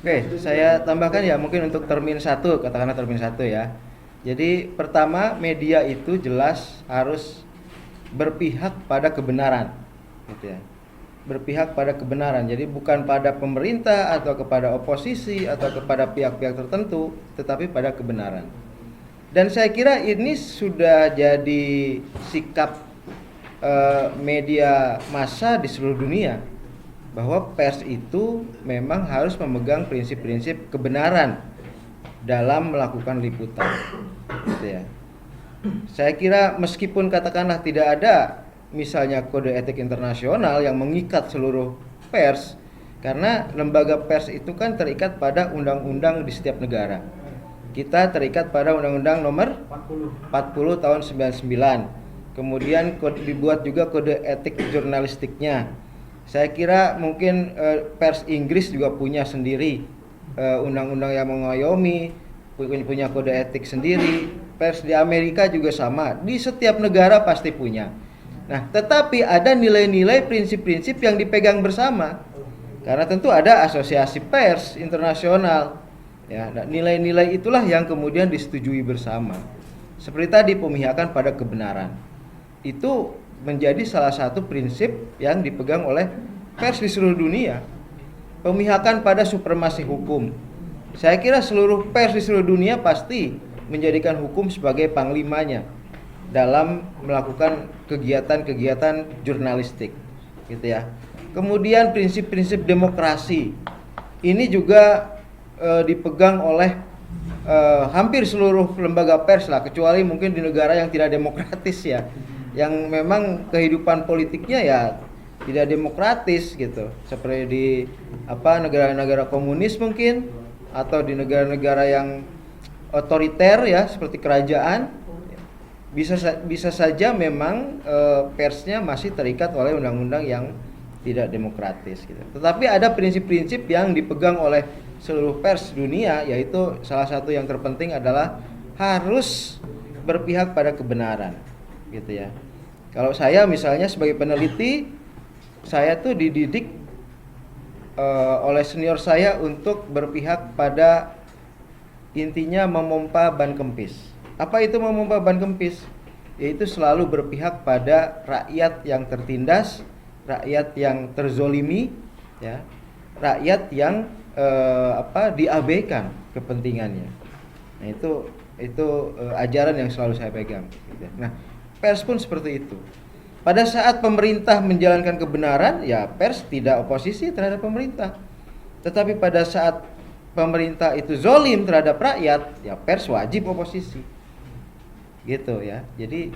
Oke, saya tambahkan ya mungkin untuk termin satu, katakanlah termin satu ya. Jadi pertama, media itu jelas harus berpihak pada kebenaran, gitu ya. Berpihak pada kebenaran. Jadi bukan pada pemerintah atau kepada oposisi atau kepada pihak-pihak tertentu, tetapi pada kebenaran. Dan saya kira ini sudah jadi sikap media massa di seluruh dunia, bahwa pers itu memang harus memegang prinsip-prinsip kebenaran dalam melakukan liputan, gitu ya. Saya kira meskipun katakanlah tidak ada misalnya kode etik internasional yang mengikat seluruh pers, karena lembaga pers itu kan terikat pada undang-undang di setiap negara. Kita terikat pada Undang-Undang nomor 40 tahun 99. Kemudian dibuat juga kode etik jurnalistiknya. Saya kira mungkin pers Inggris juga punya sendiri undang-undang yang mengayomi, punya kode etik sendiri. Pers di Amerika juga sama. Di setiap negara pasti punya. Nah, tetapi ada nilai-nilai, prinsip-prinsip yang dipegang bersama. Karena tentu ada asosiasi pers internasional. Ya, nah, nilai-nilai itulah yang kemudian disetujui bersama. Seperti tadi, pemihakan pada kebenaran. Itu menjadi salah satu prinsip yang dipegang oleh pers di seluruh dunia. Pemihakan pada supremasi hukum. Saya kira seluruh pers di seluruh dunia pasti menjadikan hukum sebagai panglimanya dalam melakukan kegiatan-kegiatan jurnalistik, gitu ya. Kemudian prinsip-prinsip demokrasi. Ini juga dipegang oleh hampir seluruh lembaga pers lah, kecuali mungkin di negara yang tidak demokratis ya, yang memang kehidupan politiknya ya tidak demokratis gitu, seperti di negara-negara komunis mungkin, atau di negara-negara yang otoriter ya seperti kerajaan. Bisa saja memang persnya masih terikat oleh undang-undang yang tidak demokratis gitu. Tetapi ada prinsip-prinsip yang dipegang oleh seluruh pers dunia, yaitu salah satu yang terpenting adalah harus berpihak pada kebenaran, gitu ya. Kalau saya misalnya sebagai peneliti, saya tuh dididik oleh senior saya untuk berpihak pada intinya memompa ban kempis. Apa itu memompa ban kempis? Yaitu selalu berpihak pada rakyat yang tertindas, rakyat yang terzolimi, ya, rakyat yang diabaikan kepentingannya. Nah itu ajaran yang selalu saya pegang. Nah, pers pun seperti itu. Pada saat pemerintah menjalankan kebenaran, ya pers tidak oposisi terhadap pemerintah. Tetapi pada saat pemerintah itu zolim terhadap rakyat, ya pers wajib oposisi. Gitu ya. Jadi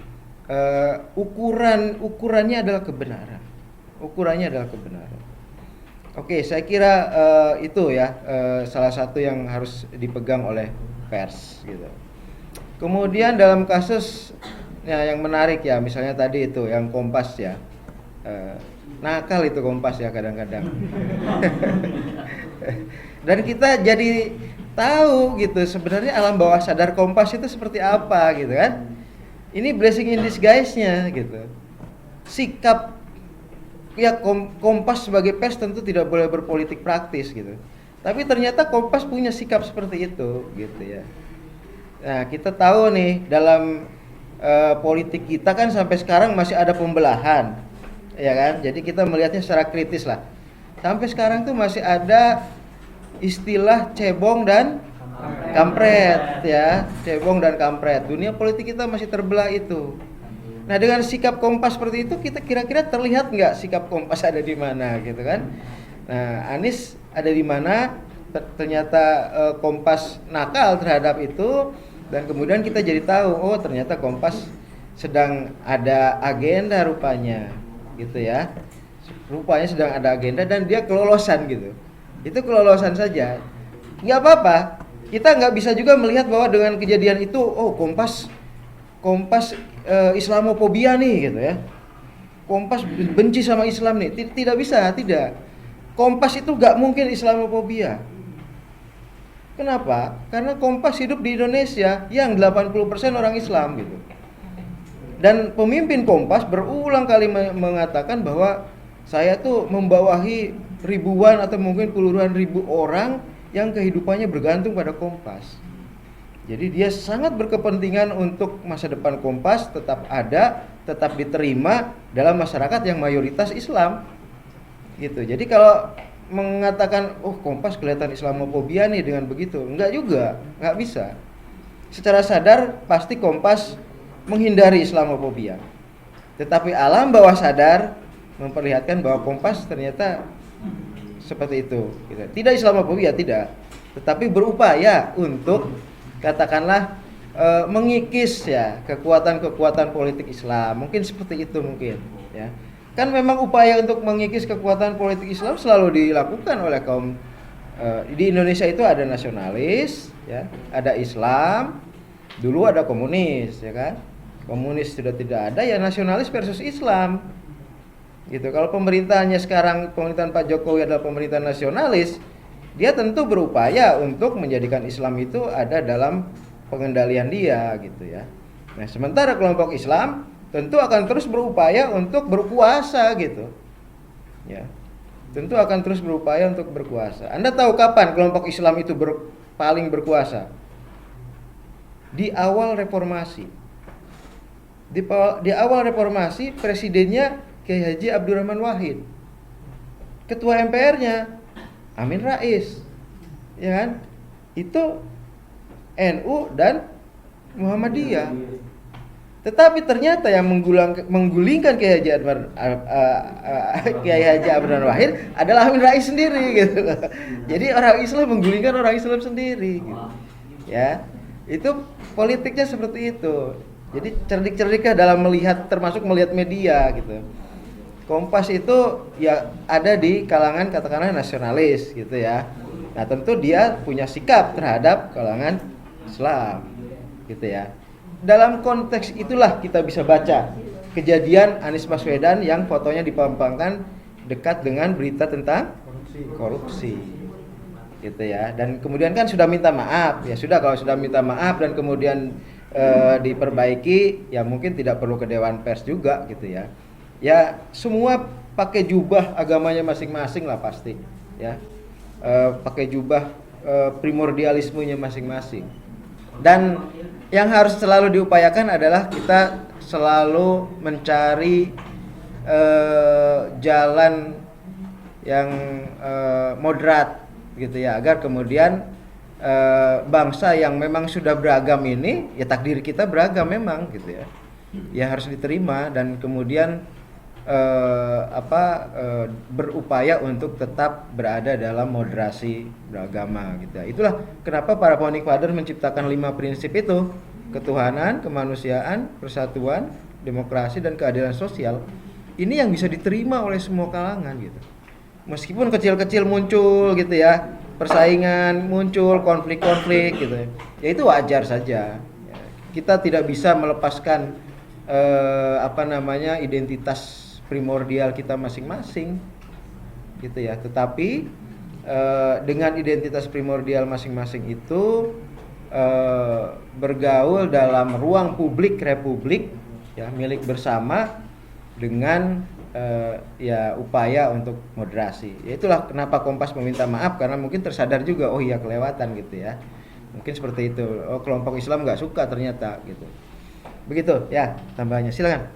ukurannya adalah kebenaran. Ukurannya adalah kebenaran. Oke, saya kira itu ya salah satu yang harus dipegang oleh pers gitu. Kemudian dalam kasus ya, yang menarik ya, misalnya tadi itu yang Kompas ya, nakal itu Kompas ya kadang-kadang. Dan kita jadi tahu gitu sebenarnya alam bawah sadar Kompas itu seperti apa gitu kan. Ini blessing in disguise-nya gitu. Sikap ya Kompas sebagai pers tentu tidak boleh berpolitik praktis gitu. Tapi ternyata Kompas punya sikap seperti itu gitu ya. Nah, kita tahu nih dalam politik kita kan sampai sekarang masih ada pembelahan. Ya kan? Jadi kita melihatnya secara kritis lah. Sampai sekarang tuh masih ada istilah cebong dan kampret ya, cebong dan kampret. Dunia politik kita masih terbelah itu. Nah, dengan sikap Kompas seperti itu, kita kira-kira terlihat nggak sikap Kompas ada di mana gitu kan? Nah, Anies ada di mana? Ternyata Kompas nakal terhadap itu, dan kemudian kita jadi tahu, oh ternyata Kompas sedang ada agenda rupanya, gitu ya. Rupanya sedang ada agenda dan dia kelolosan gitu. Itu kelolosan saja, nggak apa-apa. Kita nggak bisa juga melihat bahwa dengan kejadian itu, oh Kompas Islamofobia nih gitu ya. Kompas benci sama Islam nih. Tidak bisa, tidak. Kompas itu gak mungkin Islamofobia. Kenapa? Karena Kompas hidup di Indonesia yang 80% orang Islam gitu. Dan pemimpin Kompas berulang kali mengatakan bahwa saya tuh membawahi ribuan atau mungkin puluhan ribu orang yang kehidupannya bergantung pada Kompas. Jadi dia sangat berkepentingan untuk masa depan Kompas tetap ada, tetap diterima dalam masyarakat yang mayoritas Islam. Gitu. Jadi kalau mengatakan Kompas kelihatan Islamofobia nih dengan begitu, enggak juga, enggak bisa. Secara sadar pasti Kompas menghindari Islamofobia. Tetapi alam bawah sadar memperlihatkan bahwa Kompas ternyata seperti itu. Gitu. Tidak Islamofobia, tidak. Tetapi berupaya untuk katakanlah mengikis ya kekuatan-kekuatan politik Islam. Mungkin seperti itu mungkin ya. Kan memang upaya untuk mengikis kekuatan politik Islam selalu dilakukan oleh kaum di Indonesia itu ada nasionalis ya, ada Islam, dulu ada komunis ya kan. Komunis sudah tidak ada, ya nasionalis versus Islam. Gitu. Kalau pemerintahannya sekarang, pemerintahan Pak Jokowi adalah pemerintahan nasionalis, dia tentu berupaya untuk menjadikan Islam itu ada dalam pengendalian dia gitu ya. Nah, sementara kelompok Islam tentu akan terus berupaya untuk berkuasa gitu. Ya. Tentu akan terus berupaya untuk berkuasa. Anda tahu kapan kelompok Islam itu paling berkuasa? Di awal reformasi. Di awal reformasi presidennya Kiai Haji Abdurrahman Wahid. Ketua MPR-nya Amin Rais, ya kan? Itu NU dan Muhammadiyah. Tetapi ternyata yang menggulingkan Kiai Haji Abdurrahman Wahid adalah Amin Rais sendiri, gitu. Jadi orang Islam menggulingkan orang Islam sendiri, gitu. Ya, itu politiknya seperti itu. Jadi cerdik-cerdiklah dalam melihat, termasuk melihat media, gitu. Kompas itu ya ada di kalangan katakanlah nasionalis gitu ya. Nah, tentu dia punya sikap terhadap kalangan Islam gitu ya. Dalam konteks itulah kita bisa baca kejadian Anies Baswedan yang fotonya dipampangkan dekat dengan berita tentang korupsi. Gitu ya. Dan kemudian kan sudah minta maaf. Ya sudah, kalau sudah minta maaf dan kemudian diperbaiki, ya mungkin tidak perlu ke Dewan Pers juga gitu ya. Ya semua pakai jubah agamanya masing-masing lah pasti ya, pakai jubah primordialismenya masing-masing. Dan yang harus selalu diupayakan adalah kita selalu mencari jalan yang moderat gitu ya, agar kemudian bangsa yang memang sudah beragam ini, ya takdir kita beragam memang gitu ya, ya harus diterima dan kemudian berupaya untuk tetap berada dalam moderasi beragama gitu. Itulah kenapa para founding father menciptakan 5 prinsip itu: ketuhanan, kemanusiaan, persatuan, demokrasi, dan keadilan sosial. Ini yang bisa diterima oleh semua kalangan gitu. Meskipun kecil-kecil muncul gitu ya, persaingan muncul, konflik-konflik gitu ya. Ya itu wajar saja. Kita tidak bisa melepaskan identitas primordial kita masing-masing gitu ya. Tetapi dengan identitas primordial masing-masing itu bergaul dalam ruang publik republik ya, milik bersama dengan ya upaya untuk moderasi. Ya itulah kenapa Kompas meminta maaf, karena mungkin tersadar juga kelewatan gitu ya. Mungkin seperti itu. Kelompok Islam nggak suka ternyata gitu. Begitu ya tambahannya, silakan.